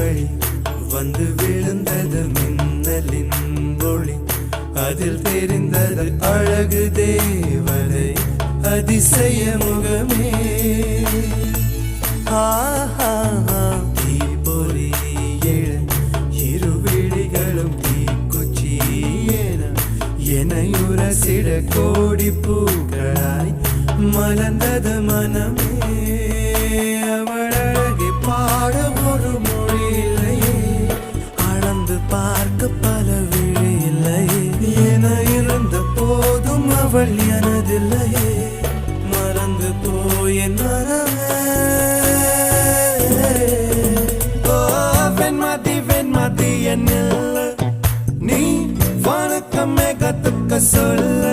வழி வந்து விழுந்தது மின்னலின் ஒளி. அதில் தெரிந்தது அழகு தேவதை அதிசய முகமே. தீப்பொறி எழ இரு விழிகளும் தீக்குச்சி எனையுரசிட கோடி பூக்களாய் மலர்ந்தது மனமே. அவள் அழகை பாட ஒரு மொழி இல்லையே, அளந்து பார்க்க பல விழி இல்லையே. என இருந்த போதும் அவள் எனதில்லையே, மறந்து போய் என் மனமே. வெண்மதி என்னில்லை, நீ வணக்கமே கத்துக்க சொல்ல.